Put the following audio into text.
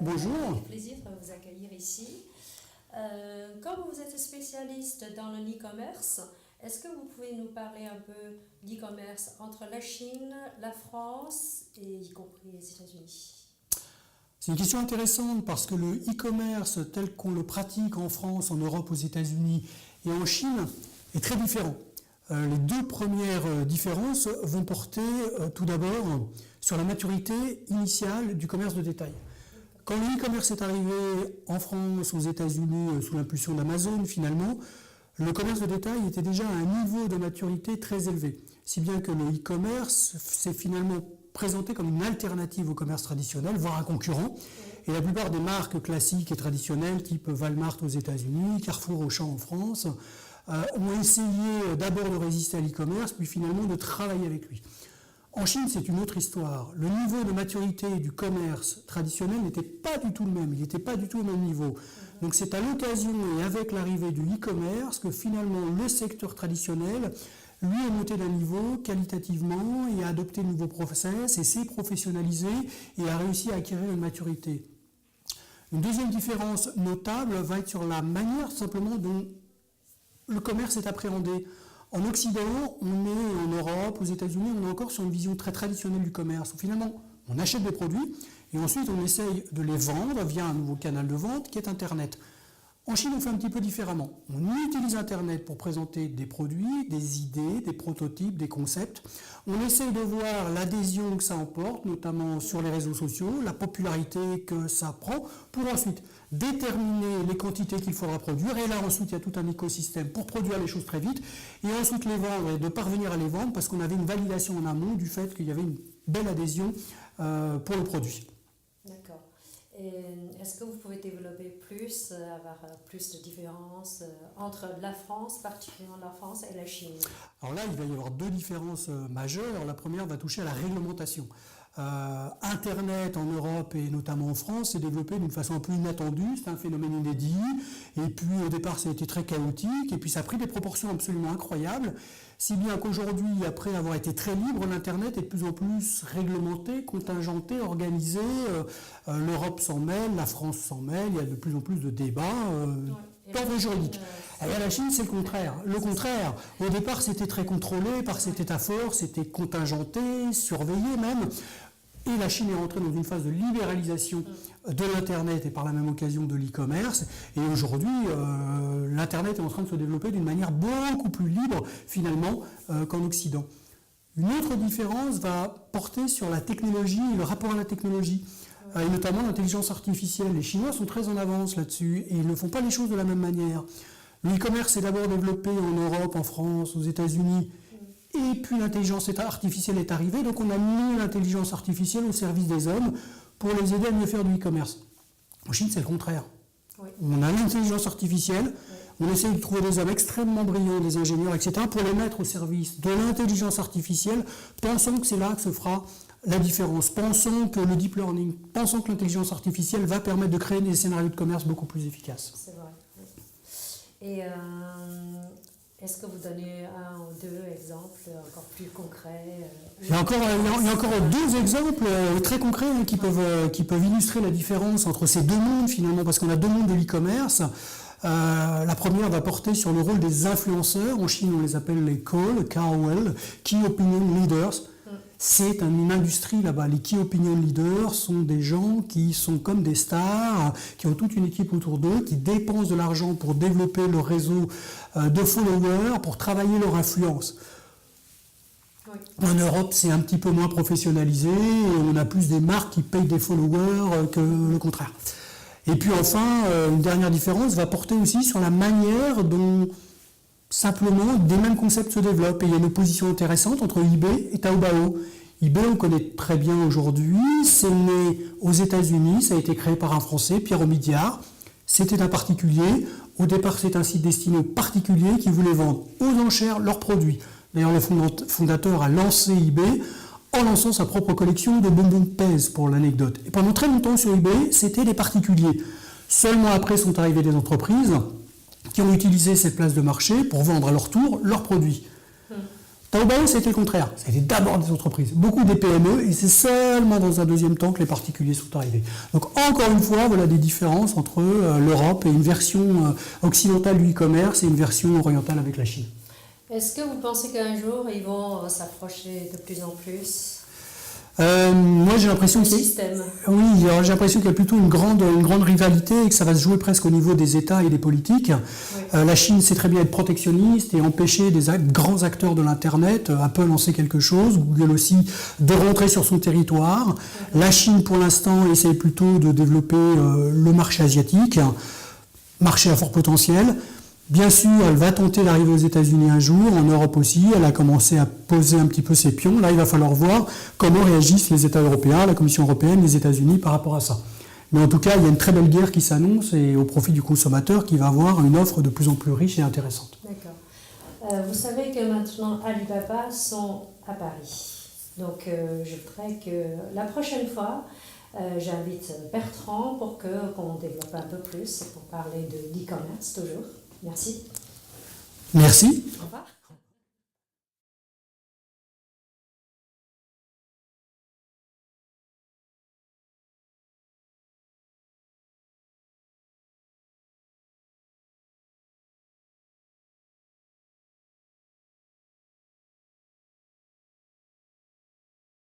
Bonjour. C'est un plaisir de vous accueillir ici. Comme vous êtes spécialiste dans le e-commerce, est-ce que vous pouvez nous parler un peu d'e-commerce entre la Chine, la France et y compris les États-Unis? C'est une question intéressante parce que le e-commerce tel qu'on le pratique en France, en Europe, aux États-Unis et en Chine est très différent. Les deux premières différences vont porter tout d'abord sur la maturité initiale du commerce de détail. Quand le e-commerce est arrivé en France, aux États-Unis, sous l'impulsion d'Amazon finalement, le commerce de détail était déjà à un niveau de maturité très élevé. Si bien que le e-commerce s'est finalement présenté comme une alternative au commerce traditionnel, voire un concurrent. Et la plupart des marques classiques et traditionnelles, type Walmart aux États-Unis, Carrefour, Auchan en France, ont essayé d'abord de résister à l'e-commerce, puis finalement de travailler avec lui. En Chine, c'est une autre histoire. Le niveau de maturité du commerce traditionnel n'était pas du tout le même, il n'était pas du tout au même niveau. Donc c'est à l'occasion et avec l'arrivée du e-commerce que finalement le secteur traditionnel, lui, est monté d'un niveau qualitativement et a adopté de nouveaux process et s'est professionnalisé et a réussi à acquérir une maturité. Une deuxième différence notable va être sur la manière simplement dont le commerce est appréhendé. En Occident, on est en Europe, aux États-Unis, on est encore sur une vision très traditionnelle du commerce. Où finalement, on achète des produits et ensuite on essaye de les vendre via un nouveau canal de vente qui est Internet. En Chine, on fait un petit peu différemment. On utilise Internet pour présenter des produits, des idées, des prototypes, des concepts. On essaye de voir l'adhésion que ça emporte, notamment sur les réseaux sociaux, la popularité que ça prend, pour ensuite déterminer les quantités qu'il faudra produire. Et là, ensuite, il y a tout un écosystème pour produire les choses très vite. Et ensuite, les vendre et de parvenir à les vendre parce qu'on avait une validation en amont du fait qu'il y avait une belle adhésion pour le produit. D'accord. Est-ce que vous pouvez développer plus, avoir plus de différences entre la France, particulièrement la France, et la Chine? Alors là, il va y avoir deux différences majeures. La première va toucher à la réglementation. Internet en Europe et notamment en France s'est développé d'une façon un peu inattendue, c'est un phénomène inédit, et puis au départ ça a été très chaotique, et puis ça a pris des proportions absolument incroyables, si bien qu'aujourd'hui, après avoir été très libre, l'Internet est de plus en plus réglementé, contingenté, organisé, l'Europe s'en mêle, la France s'en mêle, il y a de plus en plus de débats d'ordre juridique. Et à la Chine, c'est le contraire. Le contraire, au départ, c'était très contrôlé par cet État fort, c'était contingenté, surveillé même. Et la Chine est rentrée dans une phase de libéralisation de l'Internet et par la même occasion de l'e-commerce. Et aujourd'hui, l'Internet est en train de se développer d'une manière beaucoup plus libre, finalement, qu'en Occident. Une autre différence va porter sur la technologie et le rapport à la technologie, et notamment l'intelligence artificielle. Les Chinois sont très en avance là-dessus et ils ne font pas les choses de la même manière. Le e-commerce s'est d'abord développé en Europe, en France, aux États-Unis. Et puis l'intelligence artificielle est arrivée, donc on a mis l'intelligence artificielle au service des hommes pour les aider à mieux faire du e-commerce. En Chine, c'est le contraire. Oui. On a l'intelligence artificielle, on essaie de trouver des hommes extrêmement brillants, des ingénieurs, etc., pour les mettre au service de l'intelligence artificielle, pensant que c'est là que se fera la différence, pensant que le deep learning, pensant que l'intelligence artificielle va permettre de créer des scénarios de commerce beaucoup plus efficaces. C'est vrai. Et est-ce que vous donnez un ou deux exemples encore plus concrets? Il y a encore deux exemples très concrets qui peuvent illustrer la différence entre ces deux mondes finalement, parce qu'on a deux mondes de l'e-commerce. La première va porter sur le rôle des influenceurs. En Chine, on les appelle les KOL, Key Opinion Leaders. C'est une industrie là-bas. Les Key Opinion Leaders sont des gens qui sont comme des stars, qui ont toute une équipe autour d'eux, qui dépensent de l'argent pour développer leur réseau de followers, pour travailler leur influence. Oui. En Europe, c'est un petit peu moins professionnalisé, et on a plus des marques qui payent des followers que le contraire. Et puis enfin, une dernière différence va porter aussi sur la manière dont simplement des mêmes concepts se développent. Et il y a une opposition intéressante entre eBay et Taobao. eBay, on connaît très bien aujourd'hui, c'est né aux États-Unis, ça a été créé par un Français, Pierre Omidyar. C'était un particulier. Au départ, c'est un site destiné aux particuliers qui voulaient vendre aux enchères leurs produits. D'ailleurs, le fondateur a lancé eBay en lançant sa propre collection de bonbons Pez, pour l'anecdote. Et pendant très longtemps sur eBay, c'était les particuliers. Seulement après sont arrivées des entreprises qui ont utilisé cette place de marché pour vendre à leur tour leurs produits. Taobao, c'était le contraire. C'était d'abord des entreprises, beaucoup des PME, et c'est seulement dans un deuxième temps que les particuliers sont arrivés. Donc encore une fois, voilà des différences entre l'Europe et une version occidentale du e-commerce et une version orientale avec la Chine. Est-ce que vous pensez qu'un jour, ils vont s'approcher de plus en plus Moi, j'ai l'impression du système? Oui, j'ai l'impression qu'il y a plutôt une grande rivalité et que ça va se jouer presque au niveau des États et des politiques. Oui. La Chine sait très bien être protectionniste et empêcher des grands acteurs de l'Internet, Apple en sait quelque chose, Google aussi, de rentrer sur son territoire. La Chine, pour l'instant, essaie plutôt de développer le marché asiatique, marché à fort potentiel. Bien sûr, elle va tenter d'arriver aux États-Unis un jour, en Europe aussi. Elle a commencé à poser un petit peu ses pions. Là, il va falloir voir comment réagissent les États européens, la Commission européenne, les États-Unis par rapport à ça. Mais en tout cas, il y a une très belle guerre qui s'annonce et au profit du consommateur qui va avoir une offre de plus en plus riche et intéressante. D'accord. Vous savez que maintenant Alibaba sont à Paris. Donc je voudrais que la prochaine fois, j'invite Bertrand pour qu'on développe un peu plus, pour parler de l'e-commerce toujours. Merci. Merci. Au revoir.